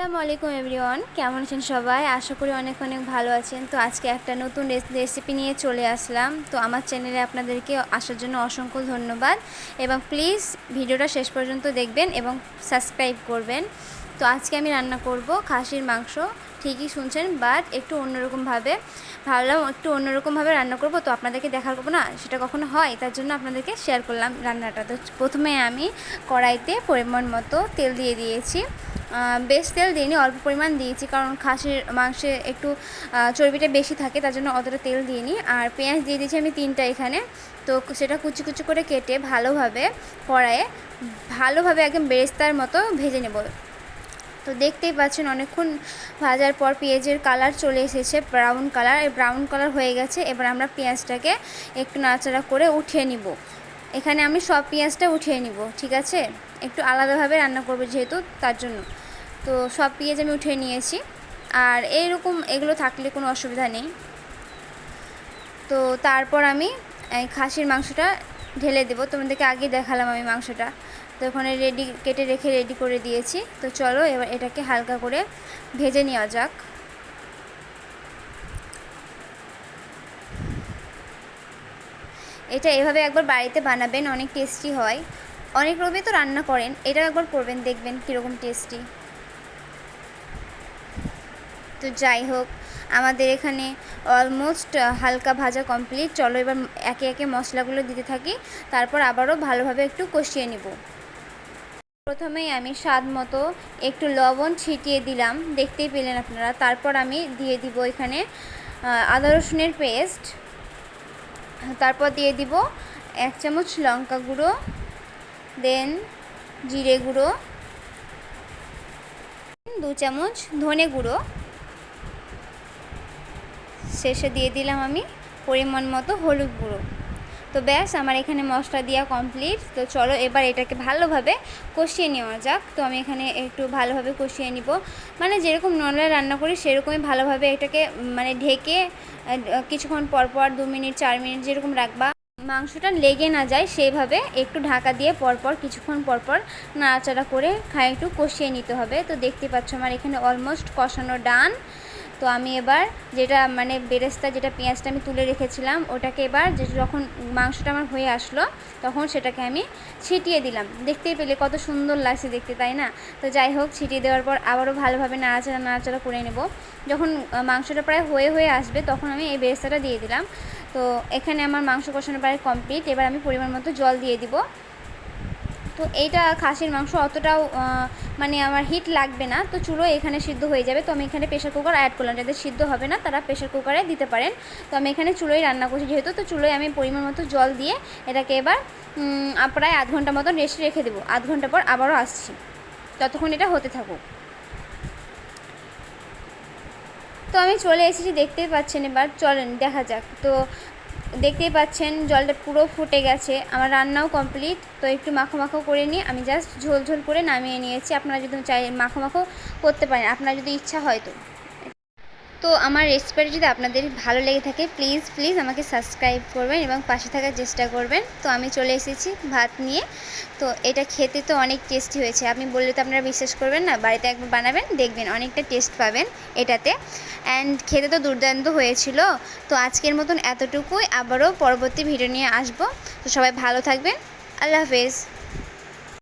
আসসালামু আলাইকুম এভরিওয়ান, কেমন আছেন সবাই? আশা করি অনেক অনেক ভালো আছেন। তো আজকে একটা নতুন রেসিপি নিয়ে চলে আসলাম। তো আমার চ্যানেলে আপনাদেরকে আসার জন্য অসংখ্য ধন্যবাদ এবং প্লিজ ভিডিওটা শেষ পর্যন্ত দেখবেন এবং সাবস্ক্রাইব করবেন। তো আজকে আমি রান্না করব খাসির মাংস। ঠিকই শুনছেন, বাট একটু অন্যরকমভাবে ভাবলাম, একটু অন্যরকমভাবে রান্না করব। তো আপনাদেরকে দেখাবো না, সেটা কখনো হয়, তার জন্য আপনাদেরকে শেয়ার করলাম রান্নাটা। তো প্রথমে আমি কড়াইতে পরিমাণ মতো তেল দিয়ে দিয়েছি। বেশ তেল দিইনি, অল্প পরিমাণ দিয়েছি, কারণ খাসির মাংসে একটু চর্বিটা বেশি থাকে, তার জন্য অতটা তেল দিইনি। আর পেঁয়াজ দিয়ে দিয়েছি আমি 3টা এখানে। তো সেটা কুচি কুচি করে কেটে ভালোভাবে কড়াইয়ে ভালোভাবে একদম বেরেস্তার মতো ভেজে নেব। তো দেখতেই পাচ্ছেন অনেকক্ষণ ভাজার পর পেঁয়াজের কালার চলে এসেছে, ব্রাউন কালার। এই ব্রাউন কালার হয়ে গেছে। এবার আমরা পেঁয়াজটাকে একটু নাড়াচাড়া করে উঠিয়ে নিব। এখানে আমি সব পেঁয়াজটা উঠিয়ে নিব, ঠিক আছে? একটু আলাদাভাবে রান্না করব যেহেতু, তার জন্য। তো সব পেঁয়াজ আমি উঠিয়ে নিয়েছি। আর এইরকম এগুলো থাকলে কোনো অসুবিধা নেই। তো তারপর আমি এই খাসির মাংসটা ঢেলে দেবো। তোমাদেরকে আগে দেখালাম আমি মাংসটা। তো ওখানে কেটে রেখে রেডি করে দিয়েছি। তো চলো এবার এটাকে হালকা করে ভেজে নেওয়া যাক। এটা এভাবে একবার বাড়িতে বানাবেন, অনেক টেস্টি হয়। অনেক রকমই তো রান্না করেন, এটা একবার করবেন, দেখবেন কীরকম টেস্টি। তো যাই হোক, আমাদের এখানে অলমোস্ট হালকা ভাজা কমপ্লিট। চলো এবার একে একে মশলাগুলো দিতে থাকি, তারপর আবারও ভালোভাবে একটু কষিয়ে নিব। প্রথমেই আমি স্বাদ মতো একটু লবণ ছিটিয়ে দিলাম, দেখতেই পেলেন আপনারা। তারপর আমি দিয়ে দিব এখানে আদা রসুনের পেস্ট। তারপর দিয়ে দিব 1 চামচ লঙ্কা গুঁড়ো, দেন জিরে গুঁড়ো, 2 চামচ ধনে গুঁড়ো, শেষে দিয়ে দিলাম আমি পরিমাণ মতো হলুদ গুঁড়ো। তো ব্যাস, আমার এখানে মশলা দেওয়া কমপ্লিট। তো চলো এবার এটাকে ভালোভাবে কষিয়ে নেওয়া যাক। তো আমি এখানে একটু ভালোভাবে কষিয়ে নিব, মানে যেরকম নর্মাল রান্না করি সেরকমই ভালোভাবে এটাকে মানে ঢেকে কিছুক্ষণ পরপর 2 মিনিট 4 মিনিট যেরকম রাখবা, মাংসটা লেগে না যায় সেইভাবে একটু ঢাকা দিয়ে পরপর কিছুক্ষণ পরপর নাড়াচাড়া করে একটু কষিয়ে নিতে হবে। তো দেখতে পাচ্ছ আমার এখানে অলমোস্ট কষানো ডান। তো আমি এবার যেটা মানে বেরেস্তা, যেটা পেঁয়াজটা আমি তুলে রেখেছিলাম, ওটাকে এবার যখন মাংসটা আমার হয়ে আসলো তখন সেটাকে আমি ছিটিয়ে দিলাম। দেখতেই পেলে কত সুন্দর লাগছে দেখতে, তাই না? তো যাই হোক, ছিটিয়ে দেওয়ার পর আবারও ভালোভাবে নাড়াচাড়া করে নেব। যখন মাংসটা প্রায় হয়ে আসবে তখন আমি এই বেরেস্তাটা দিয়ে দিলাম। তো এখানে আমার মাংস কষানো প্রায় কমপ্লিট। এবার আমি পরিমাণ মতো জল দিয়ে দিব। তো এইটা খাসির মাংস অতটাও মানে আমার হিট লাগবে না, তো চুলো এখানে সিদ্ধ হয়ে যাবে। তো আমি এখানে প্রেশার কুকার অ্যাড করলাম, যাদের সিদ্ধ হবে না তারা প্রেশার কুকারে দিতে পারেন। তো আমি এখানে চুলোয় রান্না করছি যেহেতু, তো চুলোয় আমি পরিমাণ মতো জল দিয়ে এটাকে এবার প্রায় আধ ঘন্টা মতন রেস্টে রেখে দেবো। আধ ঘন্টা পর আবারও আসছি, ততক্ষণ এটা হতে থাকুক। তো আমি চলে এসেছি, দেখতেই পাচ্ছেন। এবার চলেন দেখা যাক। তো দেখতেই পাচ্ছেন জলটা পুরো ফুটে গেছে, আমার রান্নাও কমপ্লিট। তো একটু মাখো মাখো করে নিয়ে আমি জাস্ট ঝোল ঝোল করে নামিয়ে নিয়েছি। আপনারা যদি চাই মাখো মাখো করতে পারেন, আপনার যদি ইচ্ছা হয়। তো আমার রেসিপিটা যদি আপনাদের ভালো লেগে থাকে প্লিজ প্লিজ আমাকে সাবস্ক্রাইব করবেন এবং পাশে থাকার চেষ্টা করবেন। তো আমি চলে এসেছি ভাত নিয়ে। তো এটা খেতে তো অনেক টেস্টি হয়েছে, আপনি বললে তো আপনারা বিশ্বাস করবেন না। বাড়িতে একবার বানাবেন, দেখবেন অনেকটা টেস্ট পাবেন এটাতে। অ্যান্ড খেতে তো দুর্দান্ত হয়েছিল। তো আজকের মতন এতটুকুই, আবারও পরবর্তী ভিডিও নিয়ে আসবো। তো সবাই ভালো থাকবেন, আল্লাহ হাফেজ।